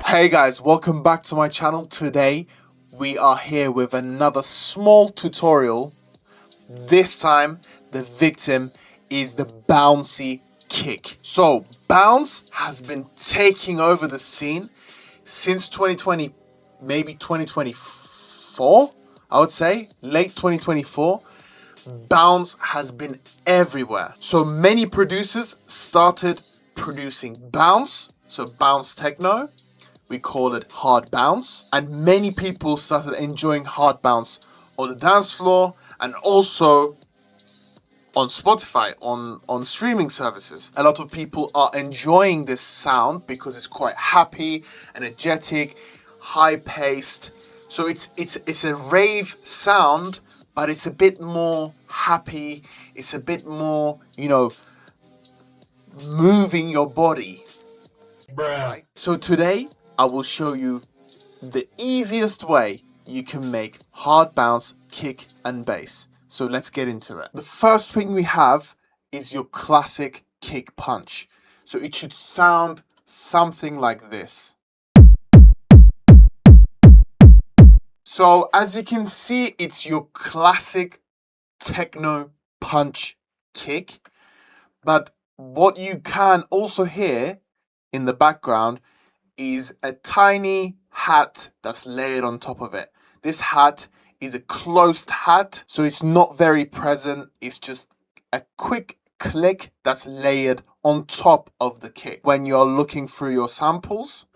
Hey guys, welcome back to my channel. Today we are here with another small tutorial. This time the victim is the bouncy kick. So bounce has been taking over the scene since 2020, maybe 2024, I would say, late 2024. Bounce has been everywhere. So many producers started producing bounce, so bounce techno. We call it hard bounce, and many people started enjoying hard bounce on the dance floor and also on Spotify, on streaming services. A lot of people are enjoying this sound because it's quite happy, energetic, high-paced. So it's a rave sound, but it's a bit more happy. It's a bit more, moving your body. Right? So today I will show you the easiest way you can make hard bounce, kick and bass. So let's get into it. The first thing we have is your classic kick punch. So it should sound something like this. So as you can see, it's your classic techno punch kick. But what you can also hear in the background is a tiny hat that's layered on top of it. This hat is a closed hat, so it's not very present. It's just a quick click that's layered on top of the kick. When you're looking through your samples,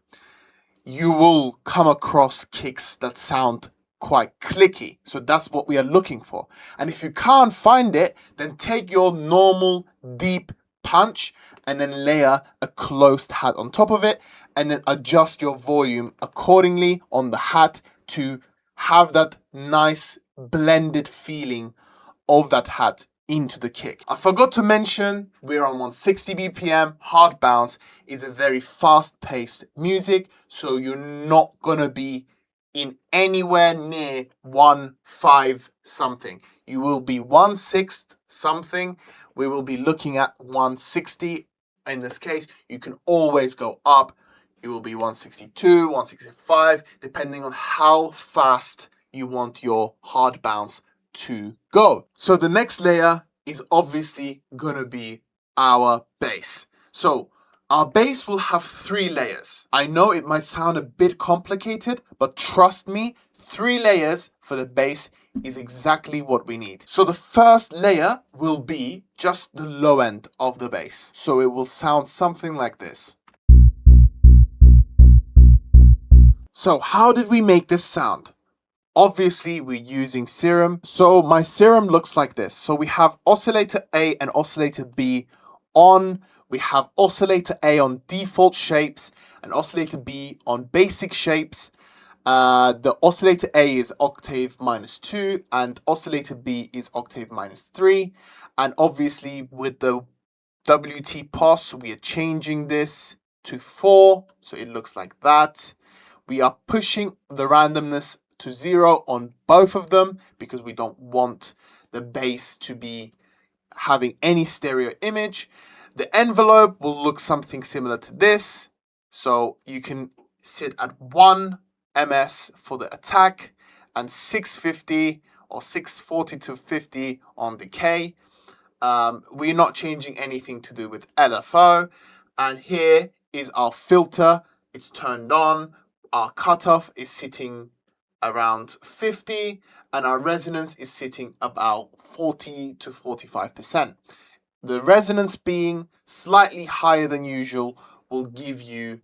you will come across kicks that sound quite clicky. So that's what we are looking for. And if you can't find it, then take your normal deep punch and then layer a closed hat on top of it and then adjust your volume accordingly on the hat to have that nice blended feeling of that hat into the kick. I forgot to mention we're on 160 BPM. Hard bounce is a very fast-paced music, so you're not gonna be in anywhere near 1/5 something. You will be 1/6 something. We will be looking at 160. In this case, you can always go up. It will be 162, 165, depending on how fast you want your hard bounce to go. So the next layer is obviously gonna be our bass. So our bass will have 3 layers. I know it might sound a bit complicated, but trust me, 3 layers for the bass is exactly what we need. So the first layer will be just the low end of the bass. So it will sound something like this. So how did we make this sound? Obviously, we're using serum. So my serum looks like this. So we have oscillator A and oscillator B on. We have oscillator A on default shapes and oscillator B on basic shapes. The oscillator A is octave -2 and oscillator B is octave -3. And obviously with the WT POS, we are changing this to 4. So it looks like that. We are pushing the randomness to 0 on both of them because we don't want the bass to be having any stereo image. The envelope will look something similar to this. So you can sit at 1 ms for the attack and 650 or 640 to 50 on decay. We're not changing anything to do with LFO. And here is our filter. It's turned on. Our cutoff is sitting around 50 and our resonance is sitting about 40 to 45%. The resonance being slightly higher than usual will give you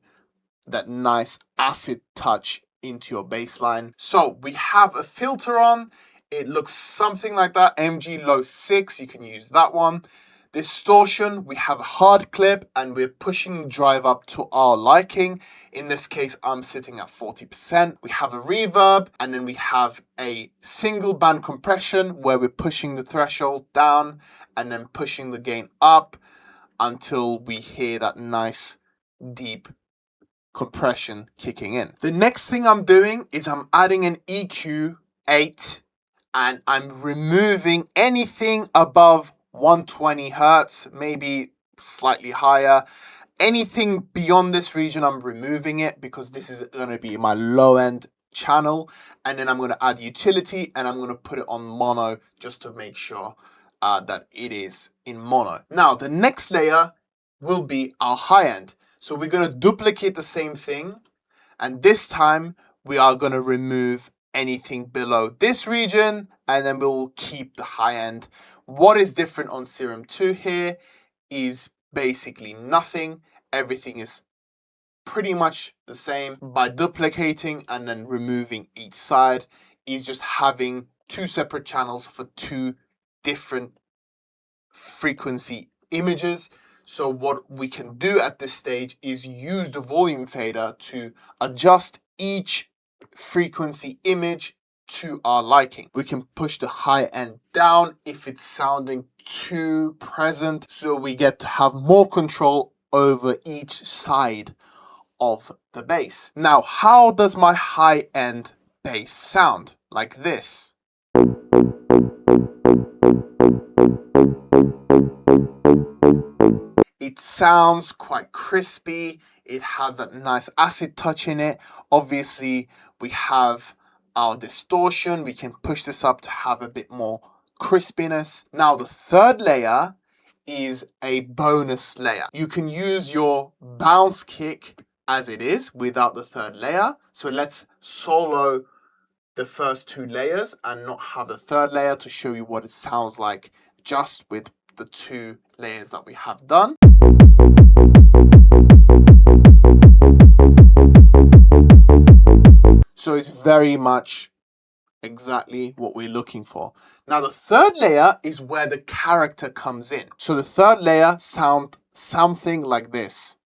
that nice acid touch into your bass line. So we have a filter on. It looks something like that. MG Low 6, you can use that one. Distortion, we have a hard clip and we're pushing drive up to our liking. In this case, I'm sitting at 40%. We have a reverb and then we have a single band compression where we're pushing the threshold down and then pushing the gain up until we hear that nice deep compression kicking in. The next thing I'm doing is I'm adding an EQ 8 and I'm removing anything above 120 hertz, maybe slightly higher. Anything beyond this region, I'm removing it because this is going to be my low end channel. And then I'm going to add utility and I'm going to put it on mono just to make sure that it is in mono. Now, the next layer will be our high end. So we're going to duplicate the same thing. And this time we are going to remove anything below this region and then we'll keep the high end. What is different on Serum 2 here is basically nothing. Everything is pretty much the same. By duplicating and then removing each side is just having two separate channels for two different frequency images. So what we can do at this stage is use the volume fader to adjust each frequency image to our liking. We can push the high end down if it's sounding too present, so we get to have more control over each side of the bass. Now, how does my high end bass sound? Like this. It sounds quite crispy. It has a nice acid touch in it. Obviously, we have our distortion. We can push this up to have a bit more crispiness. Now, the third layer is a bonus layer. You can use your bounce kick as it is without the third layer. So let's solo the first two layers and not have the third layer to show you what it sounds like just with the two layers that we have done. So it's very much exactly what we're looking for. Now the third layer is where the character comes in. So the third layer sounds something like this.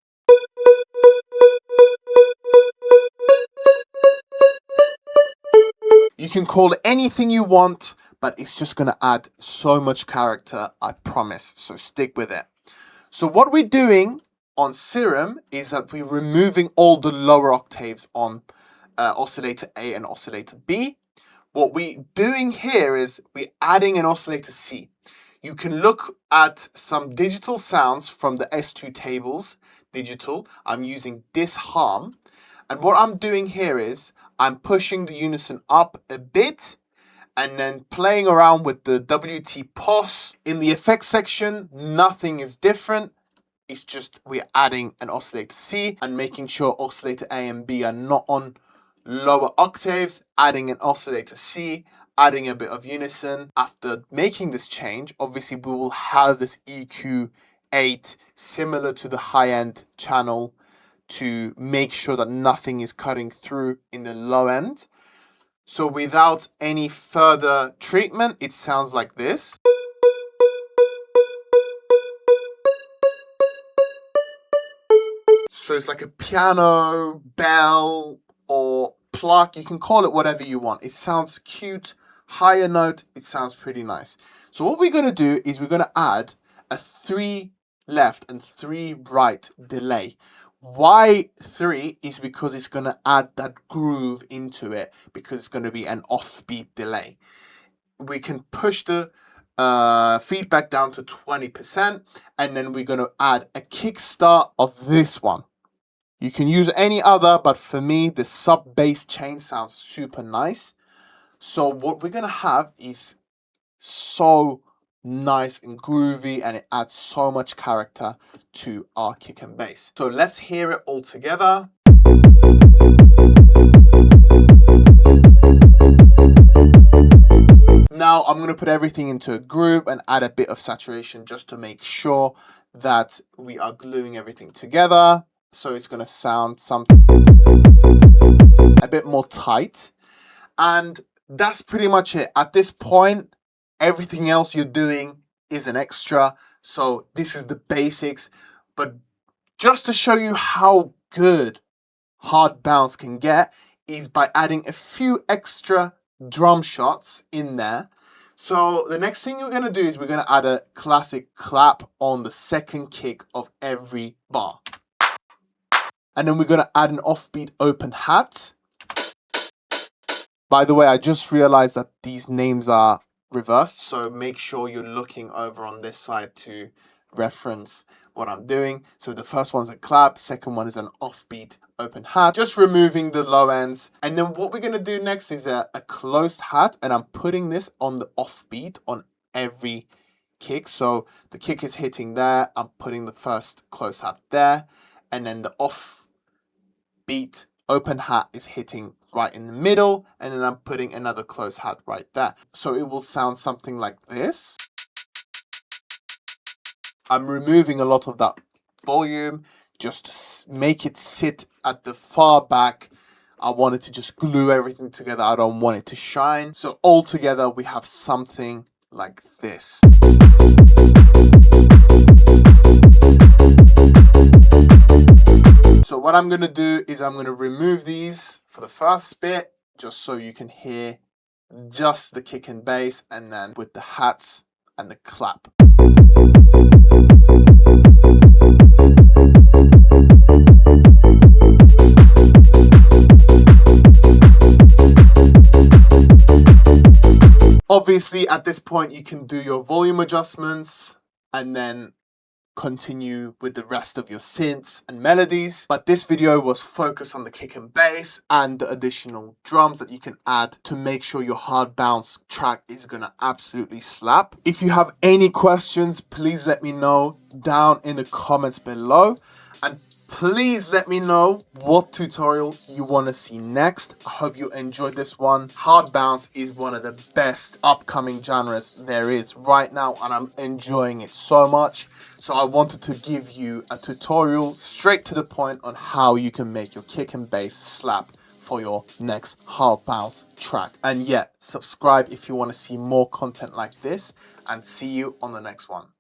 You can call it anything you want, but it's just going to add so much character, I promise. So stick with it. So what we're doing on Serum is that we're removing all the lower octaves on oscillator A and oscillator B. What we're doing here is we're adding an oscillator C. You can look at some digital sounds from the S2 tables, digital. I'm using disharm. And what I'm doing here is I'm pushing the unison up a bit and then playing around with the WT pos. In the effects section, nothing is different. It's just we're adding an oscillator C and making sure oscillator A and B are not on lower octaves, adding an oscillator C, adding a bit of unison. After making this change, obviously we will have this EQ8 similar to the high-end channel to make sure that nothing is cutting through in the low end. So without any further treatment, it sounds like this. So it's like a piano, bell, or pluck. You can call it whatever you want. It sounds cute. Higher note, it sounds pretty nice. So what we're going to do is we're going to add a 3 left and 3 right delay. Why 3 is because it's going to add that groove into it, because it's going to be an offbeat delay. We can push the feedback down to 20%, and then we're going to add a kickstart of this one. You can use any other, but for me, the sub bass chain sounds super nice. So what we're going to have is so nice and groovy, and it adds so much character to our kick and bass. So let's hear it all together. Now I'm going to put everything into a group and add a bit of saturation just to make sure that we are gluing everything together. So it's going to sound something a bit more tight. And that's pretty much it. At this point, everything else you're doing is an extra. So this is the basics. But just to show you how good hard bounce can get is by adding a few extra drum shots in there. So the next thing we're going to do is we're going to add a classic clap on the second kick of every bar. And then we're going to add an offbeat open hat. By the way, I just realized that these names are reversed, so make sure you're looking over on this side to reference what I'm doing. So the first one's a clap, second one is an offbeat open hat, just removing the low ends. And then what we're going to do next is a closed hat, and I'm putting this on the offbeat on every kick. So the kick is hitting there, I'm putting the first closed hat there, and then the offbeat open hat is hitting right in the middle, and then I'm putting another closed hat right there. So it will sound something like this. I'm removing a lot of that volume just to make it sit at the far back. I wanted to just glue everything together. I don't want it to shine. So all together we have something like this. So what I'm going to do is I'm going to remove these for the first bit, just so you can hear just the kick and bass, and then with the hats and the clap. Obviously, at this point, you can do your volume adjustments and then continue with the rest of your synths and melodies. But this video was focused on the kick and bass and the additional drums that you can add to make sure your hard bounce track is gonna absolutely slap. If you have any questions, please let me know down in the comments below. And please let me know what tutorial you want to see next. I hope you enjoyed this one. Hard bounce is one of the best upcoming genres there is right now, and I'm enjoying it so much. So I wanted to give you a tutorial straight to the point on how you can make your kick and bass slap for your next hard bounce track. And yeah, subscribe if you want to see more content like this, and see you on the next one.